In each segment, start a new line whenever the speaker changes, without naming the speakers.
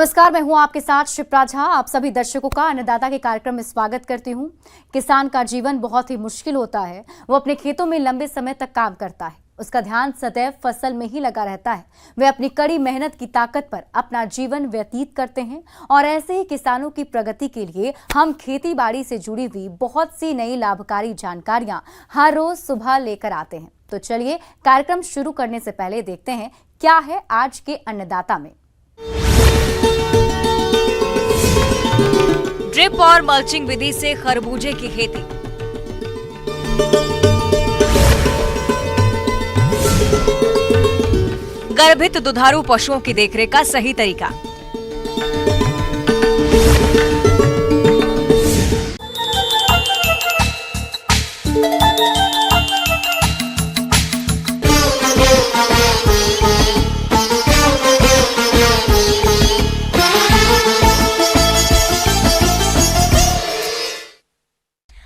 नमस्कार, मैं हूं आपके साथ शिप्रा झा। आप सभी दर्शकों का अन्नदाता के कार्यक्रम में स्वागत करती हूं। किसान का जीवन बहुत ही मुश्किल होता है। वो अपने खेतों में लंबे समय तक काम करता है, उसका ध्यान सदैव फसल में ही लगा रहता है। वे अपनी कड़ी मेहनत की ताकत पर अपना जीवन व्यतीत करते हैं और ऐसे ही किसानों की प्रगति के लिए हम खेती बाड़ी से जुड़ी हुई बहुत सी नई लाभकारी जानकारियां हर रोज सुबह लेकर आते हैं। तो चलिए कार्यक्रम शुरू करने से पहले देखते हैं क्या है आज के अन्नदाता में।
ड्रिप और मल्चिंग विधि से खरबूजे की खेती। गर्भित दुधारू पशुओं की देखरेख का सही तरीका।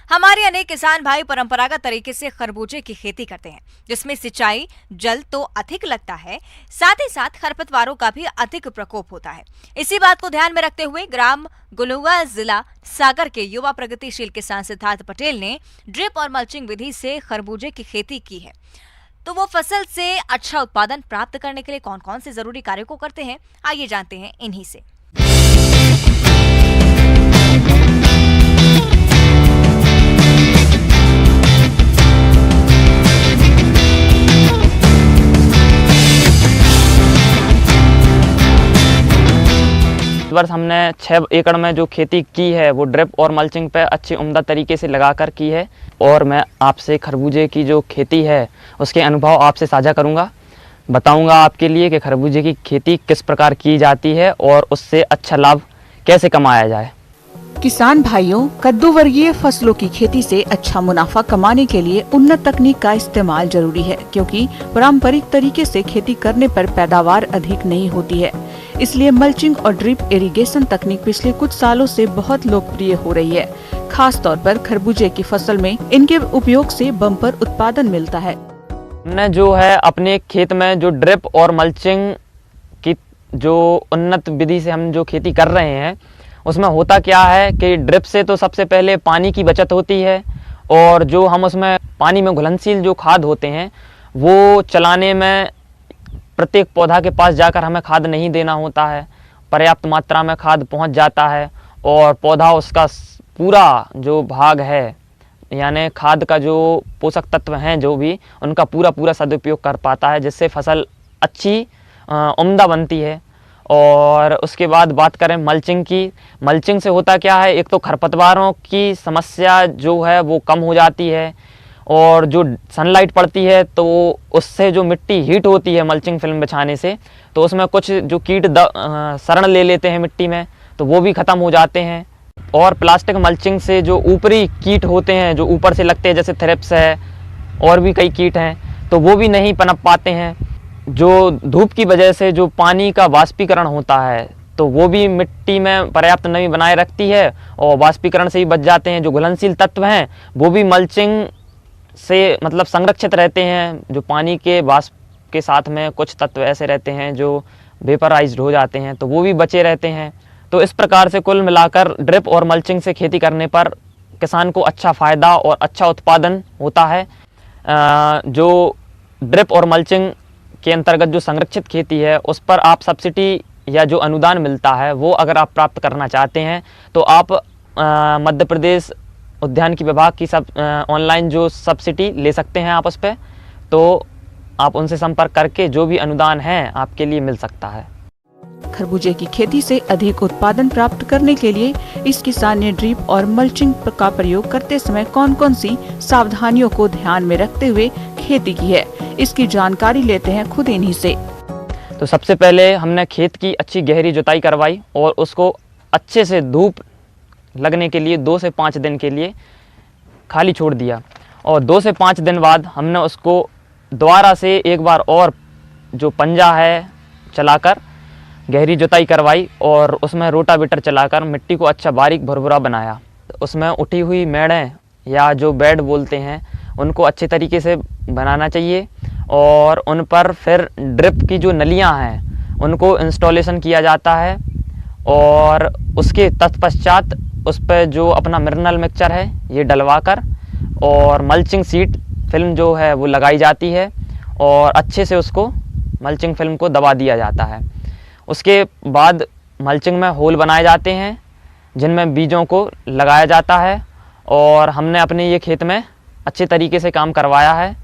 हमारे अनेक किसान भाई परंपरागत तरीके से खरबूजे की खेती करते हैं, जिसमें सिंचाई जल तो अधिक लगता है, साथ ही साथ खरपतवारों का भी अधिक प्रकोप होता है। इसी बात को ध्यान में रखते हुए ग्राम गुलुआ जिला सागर के युवा प्रगतिशील किसान सिद्धार्थ पटेल ने ड्रिप और मल्चिंग विधि से खरबूजे की खेती की है। तो वो फसल से अच्छा उत्पादन प्राप्त करने के लिए कौन कौन से जरूरी कार्यों को करते हैं, आइए जानते हैं इन्हीं से।
इस वर्ष हमने 6 एकड़ में जो खेती की है वो ड्रिप और मल्चिंग पे अच्छी उम्दा तरीके से लगाकर की है। और मैं आपसे खरबूजे की जो खेती है उसके अनुभव आपसे साझा करूंगा। बताऊंगा आपके लिए कि खरबूजे की खेती किस प्रकार की जाती है और उससे अच्छा लाभ कैसे कमाया जाए।
किसान भाइयों, कद्दू वर्गीय फसलों की खेती से अच्छा मुनाफा कमाने के लिए उन्नत तकनीक का इस्तेमाल जरूरी है, क्योंकि पारंपरिक तरीके से खेती करने पर पैदावार अधिक नहीं होती है। इसलिए मल्चिंग और ड्रिप इरिगेशन तकनीक पिछले कुछ सालों से बहुत लोकप्रिय हो रही है। खास तौर पर खरबूजे की फसल में इनके उपयोग से बम्पर उत्पादन मिलता है।
हमने जो है अपने खेत में जो ड्रिप और मल्चिंग की जो उन्नत विधि से हम जो खेती कर रहे हैं उसमें होता क्या है कि ड्रिप से तो सबसे पहले पानी की बचत होती है, और जो हम उसमें पानी में घुलनशील जो खाद होते हैं वो चलाने में प्रत्येक पौधा के पास जाकर हमें खाद नहीं देना होता है। पर्याप्त मात्रा में खाद पहुंच जाता है और पौधा उसका पूरा जो भाग है यानी खाद का जो पोषक तत्व हैं जो भी उनका पूरा सदुपयोग कर पाता है, जिससे फसल अच्छी उम्दा बनती है। और उसके बाद बात करें मल्चिंग की। मल्चिंग से होता क्या है, एक तो खरपतवारों की समस्या जो है वो कम हो जाती है, और जो सनलाइट पड़ती है तो उससे जो मिट्टी हीट होती है मल्चिंग फिल्म बिछाने से, तो उसमें कुछ जो कीट शरण ले लेते हैं मिट्टी में, तो वो भी ख़त्म हो जाते हैं। और प्लास्टिक मल्चिंग से जो ऊपरी कीट होते हैं जो ऊपर से लगते हैं, जैसे थ्रिप्स है और भी कई कीट हैं, तो वो भी नहीं पनप पाते हैं। जो धूप की वजह से जो पानी का वाष्पीकरण होता है तो वो भी मिट्टी में पर्याप्त नमी बनाए रखती है, और वाष्पीकरण से ही बच जाते हैं। जो घुलनशील तत्व हैं वो भी मल्चिंग से मतलब संरक्षित रहते हैं। जो पानी के वाष्प के साथ में कुछ तत्व ऐसे रहते हैं जो वेपराइज्ड हो जाते हैं, तो वो भी बचे रहते हैं। तो इस प्रकार से कुल मिलाकर ड्रिप और मल्चिंग से खेती करने पर किसान को अच्छा फ़ायदा और अच्छा उत्पादन होता है। जो ड्रिप और मल्चिंग के अंतर्गत जो संरक्षित खेती है उस पर आप सब्सिडी या जो अनुदान मिलता है वो अगर आप प्राप्त करना चाहते हैं तो आप मध्य प्रदेश उद्यान की विभाग की ऑनलाइन जो सब्सिडी ले सकते हैं आप उस पर, तो आप उनसे संपर्क करके जो भी अनुदान है आपके लिए मिल सकता है।
खरबूजे की खेती से अधिक उत्पादन प्राप्त करने के लिए इस किसान ने ड्रिप और मल्चिंग का प्रयोग करते समय कौन कौन सी सावधानियों को ध्यान में रखते हुए खेती की है, इसकी जानकारी लेते हैं खुद इन्हीं से।
तो सबसे पहले हमने खेत की अच्छी गहरी जुताई करवाई और उसको अच्छे से धूप लगने के लिए 2 से 5 दिन के लिए खाली छोड़ दिया, और 2 से 5 दिन बाद हमने उसको दोबारा से एक बार और जो पंजा है चलाकर गहरी जुताई करवाई, और उसमें रोटावेटर चलाकर मिट्टी को अच्छा बारीक भुरभुरा बनाया। उसमें उठी हुई मेड़ें या जो बेड बोलते हैं उनको अच्छे तरीके से बनाना चाहिए, और उन पर फिर ड्रिप की जो नलियां हैं उनको इंस्टॉलेशन किया जाता है। और उसके तत्पश्चात उस पर जो अपना मिनरल मिक्सचर है ये डलवाकर और मल्चिंग सीट फिल्म जो है वो लगाई जाती है और अच्छे से उसको मल्चिंग फिल्म को दबा दिया जाता है। उसके बाद मल्चिंग में होल बनाए जाते हैं जिनमें बीजों को लगाया जाता है और हमने अपने ये खेत में अच्छे तरीके से काम करवाया है।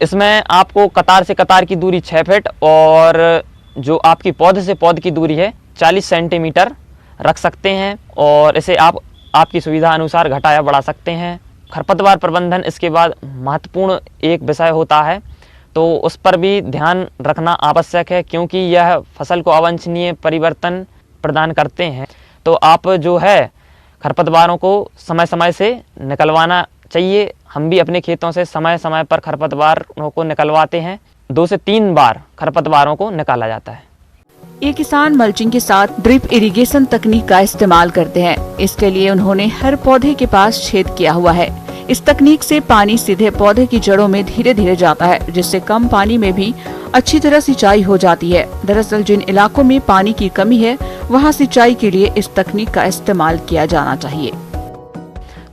इसमें आपको कतार से कतार की दूरी 6 फीट और जो आपकी पौधे से पौध की दूरी है 40 सेंटीमीटर रख सकते हैं और इसे आप आपकी सुविधा अनुसार घटाया बढ़ा सकते हैं। खरपतवार प्रबंधन इसके बाद महत्वपूर्ण एक विषय होता है, तो उस पर भी ध्यान रखना आवश्यक है क्योंकि यह फसल को अवांछनीय परिवर्तन प्रदान करते हैं। तो आप जो है खरपतवारों को समय समय से निकलवाना चाहिए। हम भी अपने खेतों से समय समय पर खरपतवारों को निकलवाते हैं। 2 से 3 बार खरपतवारों को निकाला जाता है।
ये किसान मल्चिंग के साथ ड्रिप इरिगेशन तकनीक का इस्तेमाल करते हैं। इसके लिए उन्होंने हर पौधे के पास छेद किया हुआ है। इस तकनीक से पानी सीधे पौधे की जड़ों में धीरे धीरे जाता है, जिससे कम पानी में भी अच्छी तरह सिंचाई हो जाती है। दरअसल जिन इलाकों में पानी की कमी है वहाँ सिंचाई के लिए इस तकनीक का इस्तेमाल किया जाना चाहिए।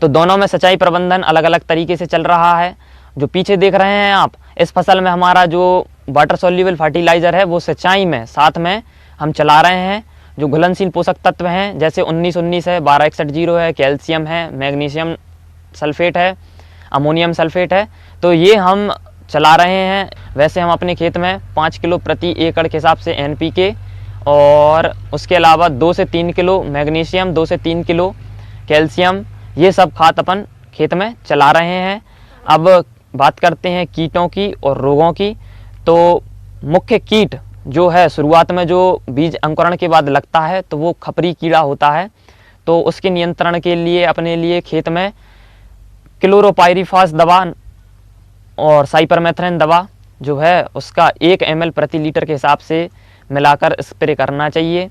तो दोनों में सिंचाई प्रबंधन अलग अलग तरीके से चल रहा है। जो पीछे देख रहे हैं आप, इस फसल में हमारा जो वाटर सोल्यूबल फर्टिलाइजर है वो सिंचाई में साथ में हम चला रहे हैं। जो घुलनशील पोषक तत्व हैं जैसे 19-19 है, 1261-0 है, कैल्शियम है, मैग्नीशियम सल्फेट है, अमोनियम सल्फेट है, तो ये हम चला रहे हैं। वैसे हम अपने खेत में 5 किलो प्रति एकड़ के हिसाब से NPK और उसके अलावा 2 से 3 किलो मैग्नीशियम, 2 से 3 किलो कैल्शियम, ये सब खाद अपन खेत में चला रहे हैं। अब बात करते हैं कीटों की और रोगों की। तो मुख्य कीट जो है शुरुआत में जो बीज अंकुरण के बाद लगता है तो वो खपरी कीड़ा होता है। तो उसके नियंत्रण के लिए अपने लिए खेत में क्लोरोपाइरीफास दवा और साइपरमेथ्रिन दवा जो है उसका 1 ml प्रति लीटर के हिसाब से मिलाकर स्प्रे करना चाहिए।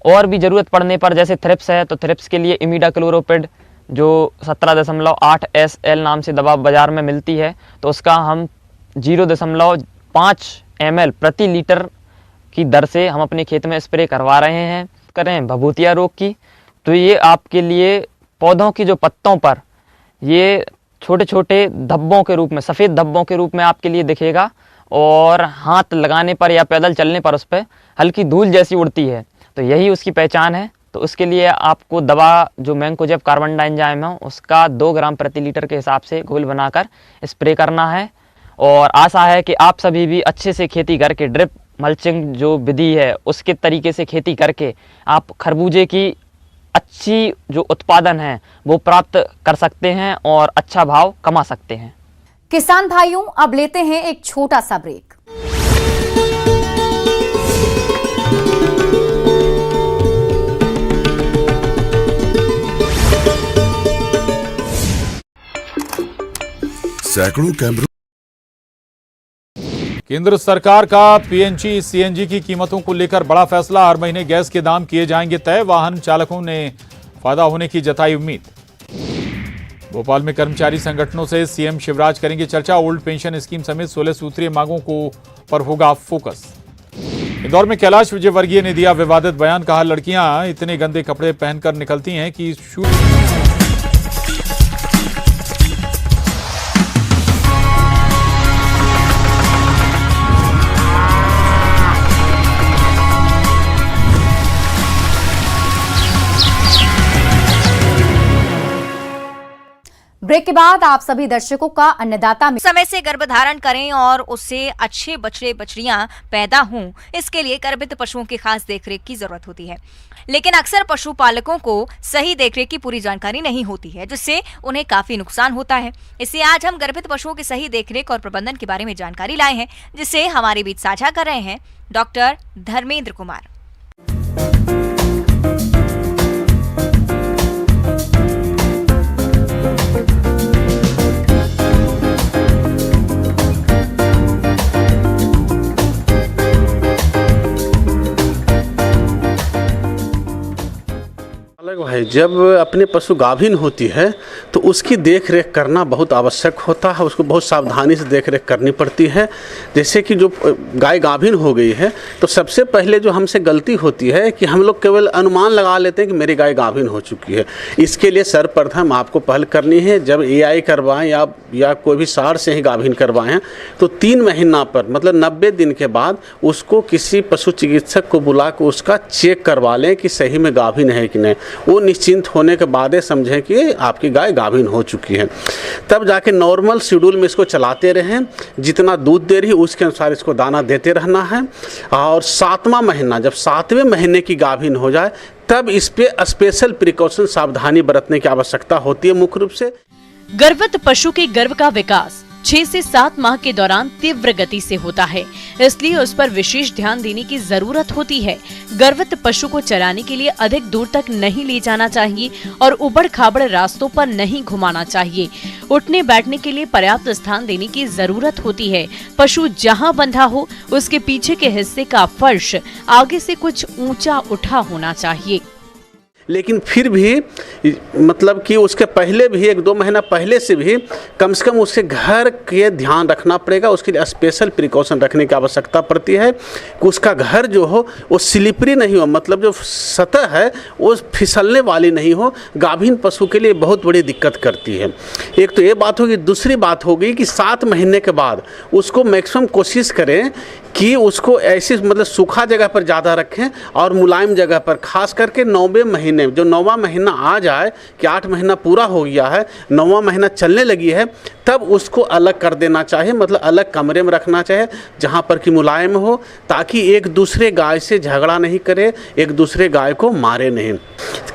और भी ज़रूरत पड़ने पर जैसे थ्रिप्स है तो थ्रिप्स के लिए इमिडाक्लोरोपिड जो 17.8 SL नाम से दवा बाज़ार में मिलती है तो उसका हम 0.5 ml प्रति लीटर की दर से हम अपने खेत में स्प्रे करवा रहे हैं। करें भभूतिया रोग की, तो ये आपके लिए पौधों की जो पत्तों पर ये छोटे छोटे धब्बों के रूप में, सफ़ेद धब्बों के रूप में आपके लिए दिखेगा और हाथ लगाने पर या पैदल चलने पर उस पर हल्की धूल जैसी उड़ती है, तो यही उसकी पहचान है। तो उसके लिए आपको दवा जो मैंकोजेब कार्बन डाइंजाइम है उसका 2 ग्राम प्रति लीटर के हिसाब से घोल बनाकर स्प्रे करना है। और आशा है कि आप सभी भी अच्छे से खेती करके ड्रिप मल्चिंग जो विधि है उसके तरीके से खेती करके आप खरबूजे की अच्छी जो उत्पादन है वो प्राप्त कर सकते हैं और अच्छा भाव कमा सकते हैं।
किसान भाइयों, अब लेते हैं एक छोटा सा ब्रेक।
सैकड़ों कैमरों।
केंद्र सरकार का PNG CNG की कीमतों को लेकर बड़ा फैसला। हर महीने गैस के दाम किए जाएंगे तय। वाहन चालकों ने फायदा होने की जताई उम्मीद। भोपाल में कर्मचारी संगठनों से CM शिवराज करेंगे चर्चा। ओल्ड पेंशन स्कीम समेत 16 सूत्रीय मांगों पर होगा फोकस। इंदौर में कैलाश विजयवर्गीय ने दिया विवादित बयान। कहा लड़कियां इतने गंदे कपड़े पहनकर निकलती हैं कि
ब्रेक के बाद आप सभी दर्शकों का अन्नदाता में
समय से गर्भधारण करें और उससे अच्छे बछड़े बछड़ियां पैदा हों, इसके लिए गर्भित पशुओं की खास देखरेख की जरूरत होती है। लेकिन अक्सर पशुपालकों को सही देखरेख की पूरी जानकारी नहीं होती है, जिससे उन्हें काफी नुकसान होता है। इसलिए आज हम गर्भित पशुओं की सही देखरेख और प्रबंधन के बारे में जानकारी लाए हैं, जिसे हमारे बीच साझा कर रहे हैं डॉक्टर धर्मेंद्र कुमार।
अलग भाई, जब अपने पशु गाभिन होती है तो उसकी देख रेख करना बहुत आवश्यक होता है। उसको बहुत सावधानी से देख रेख करनी पड़ती है। जैसे कि जो गाय गाभिन हो गई है तो सबसे पहले जो हमसे गलती होती है कि हम लोग केवल अनुमान लगा लेते हैं कि मेरी गाय गाभिन हो चुकी है। इसके लिए सर्वप्रथम आपको पहल करनी है, जब एआई करवाएं या कोई भी साढ़ से ही गाभिन करवाएं तो 3 महीना पर मतलब 90 दिन के बाद उसको किसी पशु चिकित्सक को बुला कर उसका चेक करवा लें कि सही में गाभिन है कि नहीं। वो निश्चिंत होने के बाद समझें कि आपकी गाय गाभिन हो चुकी है। तब जाके नॉर्मल शेड्यूल में इसको चलाते रहें, जितना दूध दे रही उसके अनुसार इसको दाना देते रहना है। और 7वां महीना, जब 7वें महीने की गाभिन हो जाए तब इस पे स्पेशल प्रिकॉशन सावधानी बरतने की आवश्यकता होती है। मुख्य रूप से
गर्भवत पशु के गर्भ का विकास 6 से 7 माह के दौरान तीव्र गति से होता है, इसलिए उस पर विशेष ध्यान देने की जरूरत होती है। गर्भवत पशु को चराने के लिए अधिक दूर तक नहीं ले जाना चाहिए और उबड़ खाबड़ रास्तों पर नहीं घुमाना चाहिए। उठने बैठने के लिए पर्याप्त स्थान देने की जरूरत होती है। पशु जहां बंधा हो उसके पीछे के हिस्से का फर्श आगे से कुछ ऊंचा उठा होना चाहिए।
लेकिन फिर भी मतलब कि उसके पहले भी 1-2 महीना पहले से भी कम से कम उसके घर के ध्यान रखना पड़ेगा। उसके लिए स्पेशल प्रिकॉशन रखने की आवश्यकता पड़ती है कि उसका घर जो हो वो स्लिपरी नहीं हो, मतलब जो सतह है वो फिसलने वाली नहीं हो। गाभिन पशु के लिए बहुत बड़ी दिक्कत करती है। एक तो ये बात होगी, दूसरी बात होगी कि 7 महीने के बाद उसको मैक्सिमम कोशिश करें कि उसको ऐसी मतलब सूखा जगह पर ज़्यादा रखें और मुलायम जगह पर, खास करके 9वें महीने, जो 9वां महीना आ जाए कि 8 महीना पूरा हो गया है, 9वां महीना चलने लगी है, तब उसको अलग कर देना चाहिए। मतलब अलग कमरे में रखना चाहिए जहाँ पर कि मुलायम हो, ताकि एक दूसरे गाय से झगड़ा नहीं करे, एक दूसरे गाय को मारे नहीं।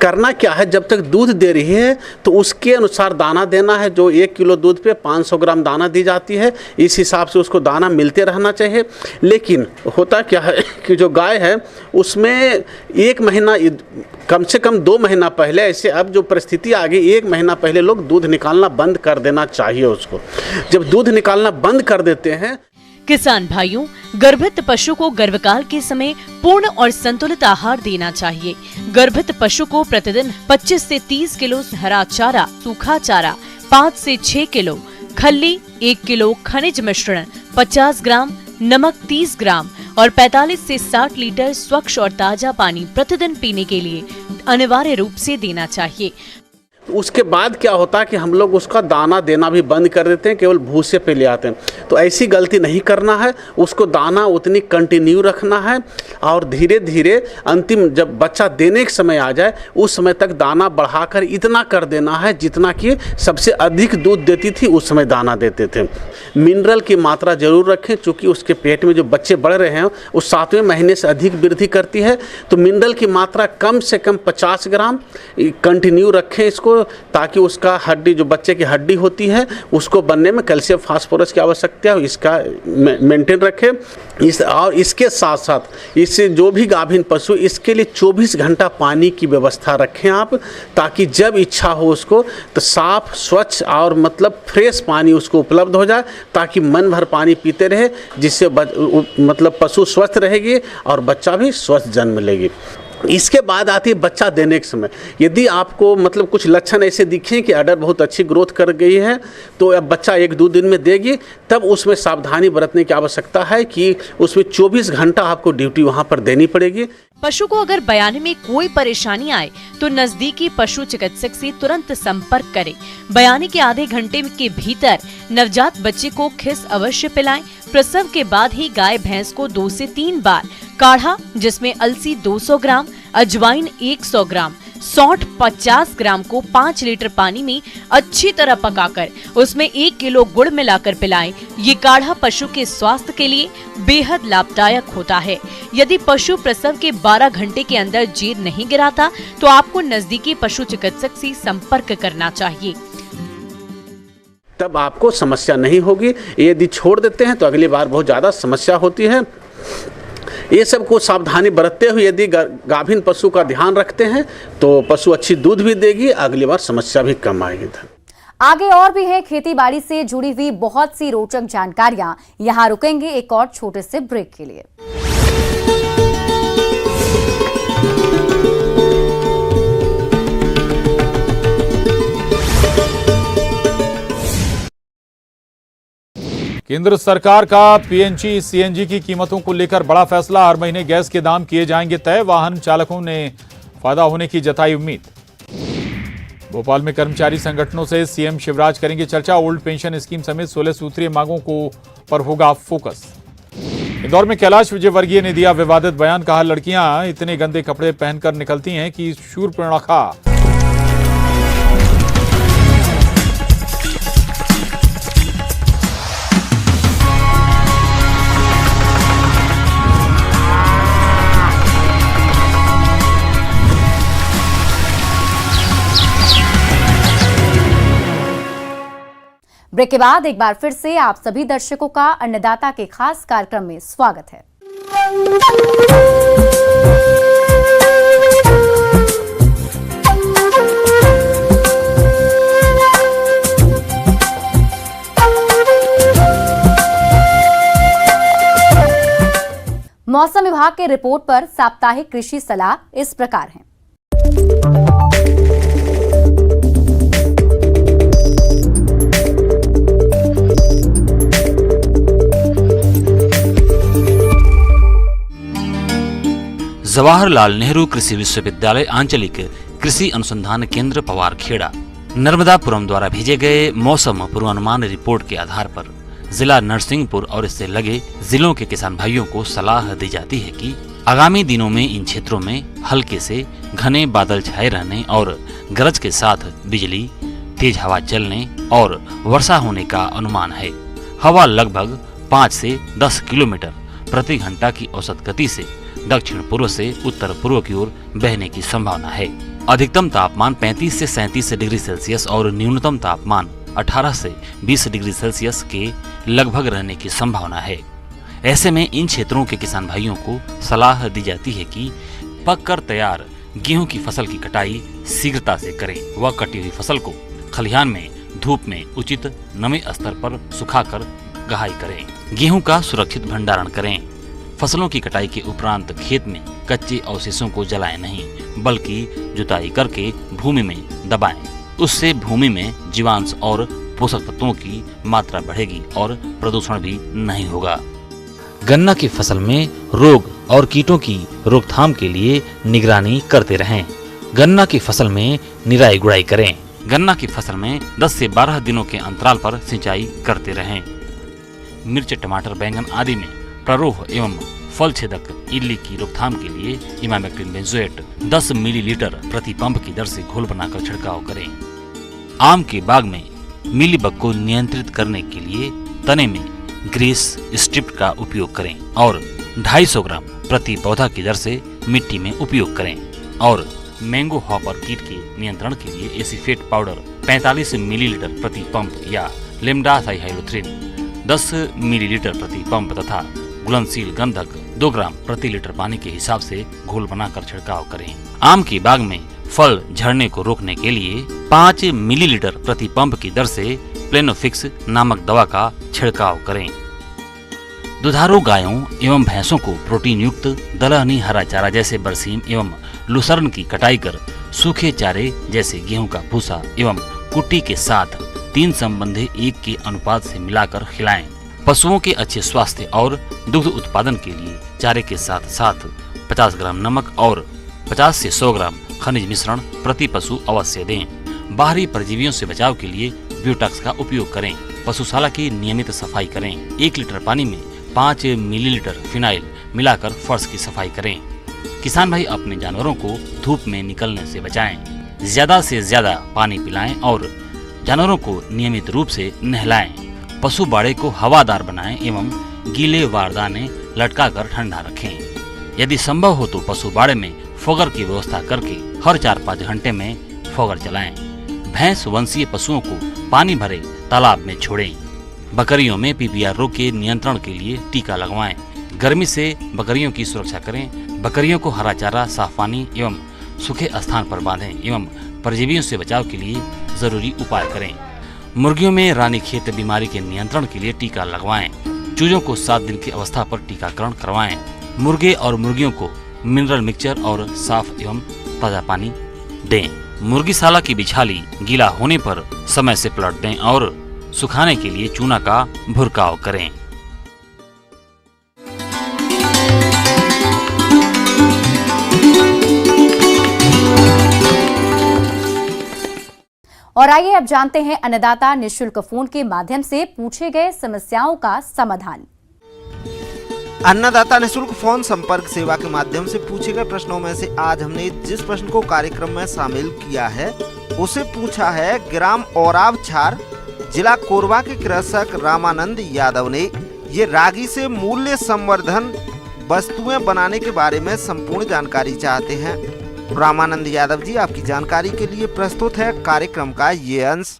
करना क्या है, जब तक दूध दे रही है तो उसके अनुसार दाना देना है। जो 1 किलो दूध पे 500 ग्राम दाना दी जाती है, इस हिसाब से उसको दाना मिलते रहना चाहिए। लेकिन होता क्या है कि जो गाय है उसमें 1 महीना, कम से कम 2 महीना पहले, ऐसे अब जो परिस्थिति आ गई 1 महीना पहले लोग दूध निकालना बंद कर देना चाहिए उसको। जब दूध निकालना बंद कर देते हैं,
किसान भाइयों, गर्भवत पशु को गर्भकाल के समय पूर्ण और संतुलित आहार देना चाहिए। गर्भवत पशु को प्रतिदिन 25 से 30 किलो हरा चारा, सूखा चारा, 5 से 6 किलो खल्ली, 1 किलो खनिज मिश्रण, 50 ग्राम नमक, 30 ग्राम और 45 से 60 लीटर स्वच्छ और ताजा पानी प्रतिदिन पीने के लिए अनिवार्य रूप से देना चाहिए।
उसके बाद क्या होता है कि हम लोग उसका दाना देना भी बंद कर देते हैं, केवल भूसे पे ले आते हैं। तो ऐसी गलती नहीं करना है, उसको दाना उतनी कंटिन्यू रखना है और धीरे धीरे अंतिम जब बच्चा देने के समय आ जाए उस समय तक दाना बढ़ाकर इतना कर देना है जितना कि सबसे अधिक दूध देती थी उस समय दाना देते थे। मिनरल की मात्रा जरूर रखें, चूँकि उसके पेट में जो बच्चे बढ़ रहे हैं वो 7वें महीने से अधिक वृद्धि करती है। तो मिनरल की मात्रा कम से कम 50 ग्राम कंटिन्यू रखें इसको, ताकि उसका हड्डी, जो बच्चे की हड्डी होती है उसको बनने में कैल्शियम फास्फोरस की आवश्यकता है, इसका मेंटेन रखें। और इसके साथ साथ इससे जो भी गाभिन पशु, इसके लिए 24 घंटा पानी की व्यवस्था रखें आप, ताकि जब इच्छा हो उसको तो साफ, स्वच्छ और मतलब फ्रेश पानी उसको उपलब्ध हो जाए, ताकि मन भर पानी पीते रहे, जिससे मतलब पशु स्वस्थ रहेगी और बच्चा भी स्वस्थ जन्म लेगी। इसके बाद आती है बच्चा देने के समय। यदि आपको मतलब कुछ लक्षण ऐसे दिखें कि अडर बहुत अच्छी ग्रोथ कर गई है तो अब बच्चा 1-2 दिन में देगी, तब उसमें सावधानी बरतने की आवश्यकता है कि उसमें 24 घंटा आपको ड्यूटी वहां पर देनी पड़ेगी।
पशु को अगर बयाने में कोई परेशानी आए तो नजदीकी पशु चिकित्सक से तुरंत संपर्क करें। बयाने के आधे घंटे के भीतर नवजात बच्चे को खिस अवश्य पिलाएं। प्रसव के बाद ही गाय भैंस को 2 से 3 बार काढ़ा, जिसमें अलसी 200 ग्राम, अजवाइन 100 ग्राम, सौंठ 50 ग्राम को 5 लीटर पानी में अच्छी तरह पकाकर उसमें 1 किलो गुड़ मिलाकर पिलाएं। ये काढ़ा पशु के स्वास्थ्य के लिए बेहद लाभदायक होता है। यदि पशु प्रसव के 12 घंटे के अंदर जीर नहीं गिराता तो आपको नजदीकी पशु चिकित्सक से संपर्क करना चाहिए।
तब आपको समस्या नहीं होगी। यदि छोड़ देते हैं तो अगली बार बहुत ज़्यादा समस्या होती है। ये सब को सावधानी बरतते हुए यदि गाभिन पशु का ध्यान रखते हैं तो पशु अच्छी दूध भी देगी, अगली बार समस्या भी कम आएगी।
आगे और भी है खेती बाड़ी से जुड़ी हुई बहुत सी रोचक जानकारियां। यहां रुकेंगे एक और छोटे से ब्रेक के लिए।
केंद्र सरकार का पीएनजी सीएनजी की कीमतों को लेकर बड़ा फैसला। हर महीने गैस के दाम किए जाएंगे तय। वाहन चालकों ने फायदा होने की जताई उम्मीद। भोपाल में कर्मचारी संगठनों से सीएम शिवराज करेंगे चर्चा। ओल्ड पेंशन स्कीम समेत 16 सूत्रीय मांगों पर होगा फोकस। इंदौर में कैलाश विजयवर्गीय ने दिया विवादित बयान। कहा, लड़कियां इतने गंदे कपड़े पहनकर निकलती हैं कि शूर्पणखा।
ब्रेक के बाद एक बार फिर से आप सभी दर्शकों का अन्नदाता के खास कार्यक्रम में स्वागत है। मौसम विभाग के रिपोर्ट पर साप्ताहिक कृषि सलाह इस प्रकार है।
जवाहरलाल नेहरू कृषि विश्वविद्यालय आंचलिक कृषि अनुसंधान केंद्र पवारखेड़ा नर्मदापुरम द्वारा भेजे गए मौसम पूर्वानुमान रिपोर्ट के आधार पर जिला नरसिंहपुर और इससे लगे जिलों के किसान भाइयों को सलाह दी जाती है कि आगामी दिनों में इन क्षेत्रों में हल्के से घने बादल छाए रहने और गरज के साथ बिजली, तेज हवा चलने और वर्षा होने का अनुमान है। हवा लगभग 5 से 10 किलोमीटर प्रति घंटा की औसत गति से दक्षिण पूर्व से उत्तर पूर्व की ओर बहने की संभावना है। अधिकतम तापमान 35 से 37 डिग्री सेल्सियस और न्यूनतम तापमान 18 से 20 डिग्री सेल्सियस के लगभग रहने की संभावना है। ऐसे में इन क्षेत्रों के किसान भाइयों को सलाह दी जाती है कि पककर तैयार गेहूं की फसल की कटाई शीघ्रता से करें व कटी हुई फसल को खलिहान में धूप में उचित नमी स्तर पर सुखाकर गहाई करें। गेहूं का सुरक्षित भंडारण करें। फसलों की कटाई के उपरांत खेत में कच्चे अवशेषों को जलाएं नहीं, बल्कि जुताई करके भूमि में दबाएं। उससे भूमि में जीवांश और पोषक तत्वों की मात्रा बढ़ेगी और प्रदूषण भी नहीं होगा। गन्ना की फसल में रोग और कीटों की रोकथाम के लिए निगरानी करते रहें। गन्ना की फसल में निराई गुड़ाई करें। गन्ना की फसल में 10 से 12 दिनों के अंतराल पर सिंचाई करते रहें। मिर्च, टमाटर, बैंगन आदि में प्ररोह एवं फल छेदक इल्ली की रोकथाम के लिए इमामेक्टिन बेंजोएट 10 मिलीलीटर प्रति पंप की दर से घोल बनाकर छिड़काव करें। आम के बाग में मीलीबग को नियंत्रित करने के लिए तने में ग्रीस स्ट्रिप का उपयोग करें और 250 ग्राम प्रति पौधा की दर से मिट्टी में उपयोग करें। और मैंगो हॉपर कीट के नियंत्रण के लिए एसीफेट पाउडर 45 मिलीलीटर प्रति पंप या लेमडासाइहाइलोथ्रिन 10 मिलीलीटर प्रति पंप तथा घुलनशील गंधक 2 ग्राम प्रति लीटर पानी के हिसाब से घोल बनाकर छिड़काव करें। आम की बाग में फल झड़ने को रोकने के लिए 5 मिलीलीटर प्रति पंप की दर से प्लेनोफिक्स नामक दवा का छिड़काव करें। दुधारू गायों एवं भैंसों को प्रोटीन युक्त दलहनी हरा चारा जैसे बरसीम एवं लुसर्न की कटाई कर सूखे चारे जैसे गेहूं का भूसा एवं कुट्टी के साथ 3 संबंधी 1 के अनुपात से मिलाकर खिलाएं। पशुओं के अच्छे स्वास्थ्य और दुग्ध उत्पादन के लिए चारे के साथ साथ 50 ग्राम नमक और 50 से 100 ग्राम खनिज मिश्रण प्रति पशु अवश्य दें। बाहरी परजीवियों से बचाव के लिए ब्यूटॉक्स का उपयोग करें। पशुशाला की नियमित सफाई करें। 1 लीटर पानी में 5 मिलीलीटर फिनाइल मिलाकर फर्श की सफाई करें। किसान भाई अपने जानवरों को धूप में निकलने से बचाएं। ज्यादा से ज्यादा पानी पिलाएं और जानवरों को नियमित रूप से नहलाएं। पशु बाड़े को हवादार बनाएं एवं गीले वारदाने लटकाकर ठंडा रखें। यदि संभव हो तो पशु बाड़े में फोगर की व्यवस्था करके हर 4-5 घंटे में फोगर चलाएं। भैंस वंशीय पशुओं को पानी भरे तालाब में छोड़ें। बकरियों में पीपीआर रोग के नियंत्रण के लिए टीका लगवाएं। गर्मी से बकरियों की सुरक्षा करें। बकरियों को हरा चारा, साफ पानी एवं सूखे स्थान पर बांधें एवं परजीवियों से बचाव के लिए जरूरी उपाय करें। मुर्गियों में रानीखेत बीमारी के नियंत्रण के लिए टीका लगवाएं। चूजों को 7 दिन की अवस्था पर टीकाकरण करवाएं। मुर्गे और मुर्गियों को मिनरल मिक्सचर और साफ एवं ताजा पानी दें। मुर्गीशाला की बिछाली गीला होने पर समय से पलट दें और सुखाने के लिए चूना का भुरकाव करें।
और आइए अब जानते हैं अन्नदाता निःशुल्क फोन के माध्यम से पूछे गए समस्याओं का समाधान।
अन्नदाता निःशुल्क फोन संपर्क सेवा के माध्यम से पूछे गए प्रश्नों में से आज हमने जिस प्रश्न को कार्यक्रम में शामिल किया है उसे पूछा है ग्राम औराव छार, जिला कोरबा के कृषक रामानंद यादव ने। ये रागी से मूल्य संवर्धन वस्तुएं बनाने के बारे में संपूर्ण जानकारी चाहते हैं। रामानंद यादव जी, आपकी जानकारी के लिए प्रस्तुत है कार्यक्रम का ये अंश।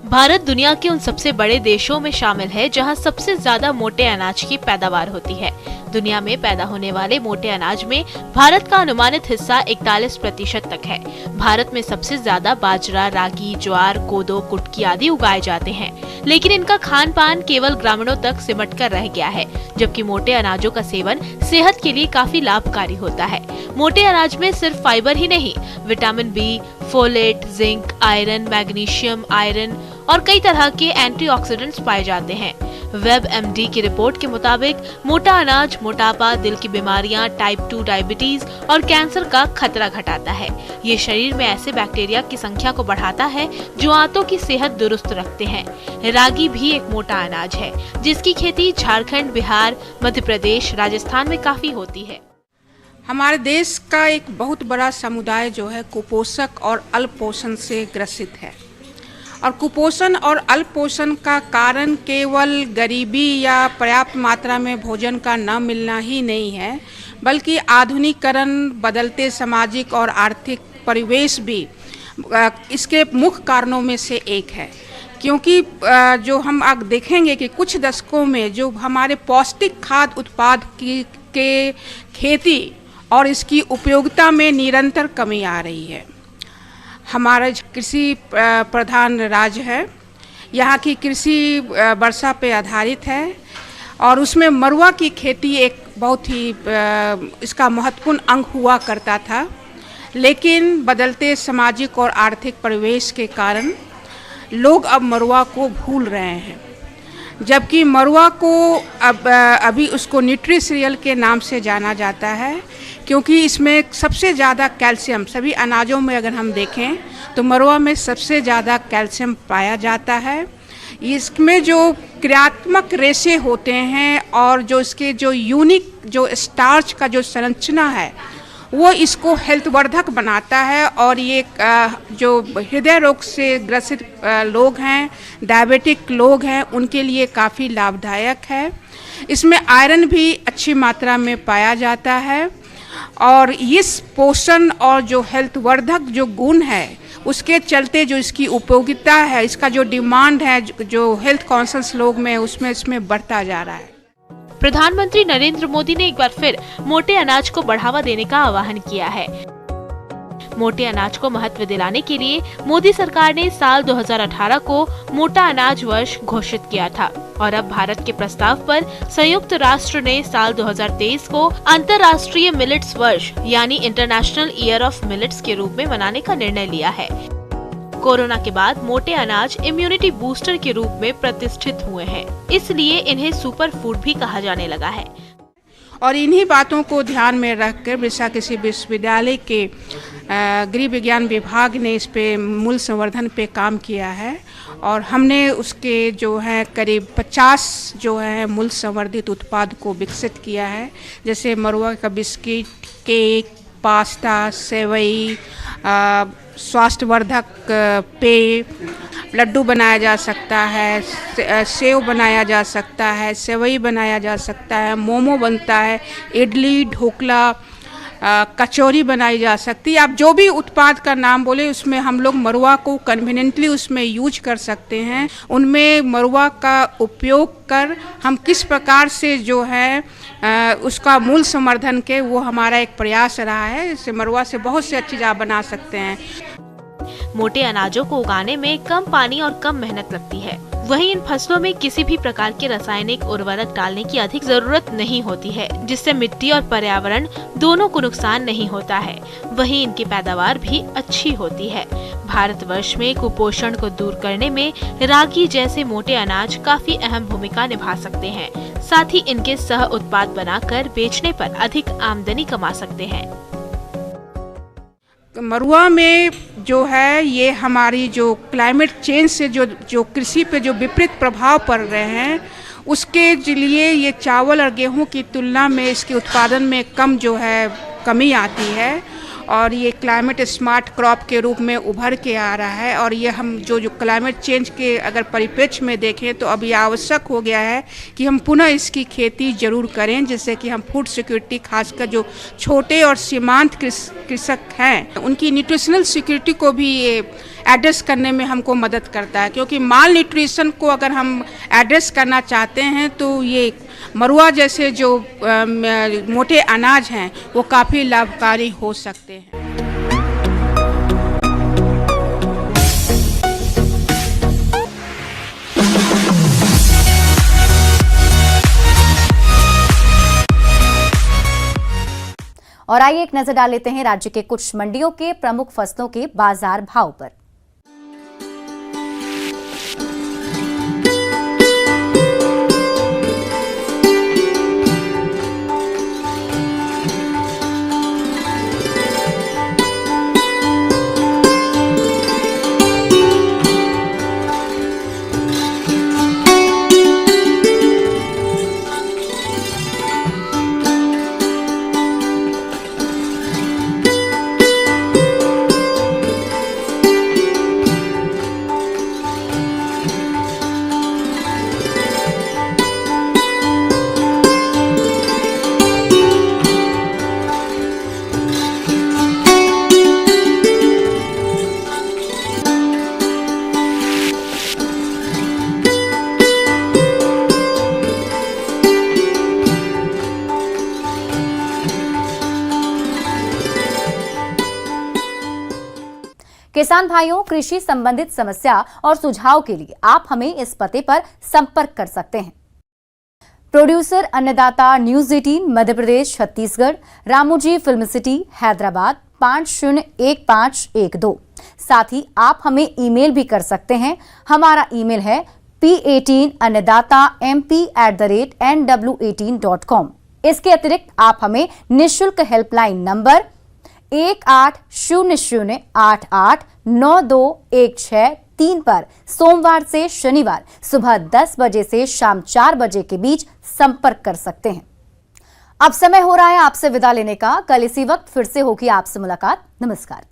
भारत दुनिया के उन सबसे बड़े देशों में शामिल है जहां सबसे ज्यादा मोटे अनाज की पैदावार होती है। दुनिया में पैदा होने वाले मोटे अनाज में भारत का अनुमानित हिस्सा 41% तक है। भारत में सबसे ज्यादा बाजरा, रागी, ज्वार, कोदो, कुटकी आदि उगाए जाते हैं, लेकिन इनका खान पान केवल ग्रामीणों तक सिमट कर रह गया है, जबकि मोटे अनाजों का सेवन सेहत के लिए काफी लाभकारी होता है। मोटे अनाज में सिर्फ फाइबर ही नहीं, vitamin B, folate, zinc, iron, magnesium, iron और कई तरह के एंटीऑक्सीडेंट्स पाए जाते हैं। WebMD की रिपोर्ट के मुताबिक मोटा अनाज मोटापा, दिल की बीमारियां, टाइप 2 डायबिटीज और कैंसर का खतरा घटाता है। ये शरीर में ऐसे बैक्टीरिया की संख्या को बढ़ाता है जो आंतों की सेहत दुरुस्त रखते हैं। रागी भी एक मोटा अनाज है जिसकी खेती झारखंड, बिहार, मध्य प्रदेश, राजस्थान में काफी होती है।
हमारे देश का एक बहुत बड़ा समुदाय जो है कुपोषक और अल्पपोषण से ग्रसित है, और कुपोषण और अल्पपोषण का कारण केवल गरीबी या पर्याप्त मात्रा में भोजन का न मिलना ही नहीं है, बल्कि आधुनिकीकरण, बदलते सामाजिक और आर्थिक परिवेश भी इसके मुख्य कारणों में से एक है। क्योंकि जो हम आगे देखेंगे कि कुछ दशकों में जो हमारे पौष्टिक खाद्य उत्पाद के खेती और इसकी उपयोगिता में निरंतर कमी आ रही है। हमारा कृषि प्रधान राज्य है, यहाँ की कृषि वर्षा पे आधारित है और उसमें मरुआ की खेती एक बहुत ही इसका महत्वपूर्ण अंग हुआ करता था, लेकिन बदलते सामाजिक और आर्थिक परिवेश के कारण लोग अब मरुआ को भूल रहे हैं, जबकि मरुआ को अभी उसको न्यूट्री सीरियल के नाम से जाना जाता है, क्योंकि इसमें सबसे ज़्यादा कैल्शियम, सभी अनाजों में अगर हम देखें तो मरुआ में सबसे ज़्यादा कैल्शियम पाया जाता है। इसमें जो क्रियात्मक रेशे होते हैं और जो इसके जो यूनिक जो स्टार्च का जो संरचना है वो इसको हेल्थवर्धक बनाता है, और ये जो हृदय रोग से ग्रसित लोग हैं, डायबिटिक लोग हैं, उनके लिए काफ़ी लाभदायक है। इसमें आयरन भी अच्छी मात्रा में पाया जाता है, और इस पोषण और जो हेल्थवर्धक जो गुण है उसके चलते जो इसकी उपयोगिता है, इसका जो डिमांड है जो हेल्थ कॉन्शियस लोग में उसमें इसमें बढ़ता जा रहा है।
प्रधानमंत्री नरेंद्र मोदी ने एक बार फिर मोटे अनाज को बढ़ावा देने का आह्वान किया है। मोटे अनाज को महत्व दिलाने के लिए मोदी सरकार ने साल 2018 को मोटा अनाज वर्ष घोषित किया था, और अब भारत के प्रस्ताव पर संयुक्त राष्ट्र ने साल 2023 को अंतर्राष्ट्रीय मिलेट्स वर्ष यानी इंटरनेशनल ईयर ऑफ मिलेट्स के रूप में मनाने का निर्णय लिया है। कोरोना के बाद मोटे अनाज इम्यूनिटी बूस्टर के रूप में प्रतिष्ठित हुए हैं, इसलिए इन्हें सुपर फूड भी कहा जाने लगा है।
और इन्हीं बातों को ध्यान में रखकर बिरसा कृषि विश्वविद्यालय के गृह विज्ञान विभाग ने इस पे मूल्य संवर्धन पे काम किया है, और हमने उसके जो है करीब 50 जो है मूल्य संवर्धित उत्पाद को विकसित किया है, जैसे मरुआ का बिस्किट, केक, पास्ता, सेवई, स्वास्थ्यवर्धक पेय, लड्डू बनाया जा सकता है, सेव बनाया जा सकता है, सेवई बनाया जा सकता है, मोमो बनता है, इडली, ढोकला, कचौरी बनाई जा सकती है। आप जो भी उत्पाद का नाम बोले उसमें हम लोग मरुआ को कन्वीनियंटली उसमें यूज कर सकते हैं। उनमें मरुआ का उपयोग कर हम किस प्रकार से जो है उसका मूल्य संवर्धन के वो हमारा एक प्रयास रहा है। इससे मरुआ से बहुत सी अच्छी चीज़ आप बना सकते हैं।
मोटे अनाजों को उगाने में कम पानी और कम मेहनत लगती है। वहीं इन फसलों में किसी भी प्रकार के रासायनिक उर्वरक डालने की अधिक जरूरत नहीं होती है, जिससे मिट्टी और पर्यावरण दोनों को नुकसान नहीं होता है। वहीं इनकी पैदावार भी अच्छी होती है। भारतवर्ष में कुपोषण को दूर करने में रागी जैसे मोटे अनाज काफी अहम भूमिका निभा सकते हैं। साथ ही इनके सह उत्पाद बनाकर बेचने पर अधिक आमदनी कमा सकते हैं।
मरुआ में जो है ये हमारी जो क्लाइमेट चेंज से जो कृषि पे जो विपरीत प्रभाव पड़ रहे हैं उसके लिए ये चावल और गेहूं की तुलना में इसके उत्पादन में कमी आती है और ये क्लाइमेट स्मार्ट क्रॉप के रूप में उभर के आ रहा है। और ये हम जो क्लाइमेट चेंज के अगर परिप्रेक्ष्य में देखें तो अब ये आवश्यक हो गया है कि हम पुनः इसकी खेती जरूर करें, जिससे कि हम फूड सिक्योरिटी, खासकर जो छोटे और सीमांत कृषक हैं उनकी न्यूट्रिशनल सिक्योरिटी को भी ये एड्रेस करने में हमको मदद करता है। क्योंकि माल न्यूट्रिशन को अगर हम एड्रेस करना चाहते हैं तो ये मरुआ जैसे जो मोटे अनाज हैं वो काफ़ी लाभकारी हो सकते हैं।
और आइए एक नजर डाल लेते हैं राज्य के कुछ मंडियों के प्रमुख फसलों के बाजार भाव पर। किसान भाइयों, कृषि संबंधित समस्या और सुझाव के लिए आप हमें इस पते पर संपर्क कर सकते हैं। प्रोड्यूसर अन्नदाता news 18 Madhya Pradesh Chhattisgarh, Ramoji film city Hyderabad 501512। साथ ही आप हमें ईमेल भी कर सकते हैं। हमारा ईमेल है p18annadatamp@nw18.com। इसके अतिरिक्त आप हमें निःशुल्क हेल्पलाइन नंबर 1800889216 पर सोमवार से शनिवार सुबह 10 बजे से शाम 4 बजे के बीच संपर्क कर सकते हैं। अब समय हो रहा है आपसे विदा लेने का। कल इसी वक्त फिर से होगी आपसे मुलाकात। नमस्कार।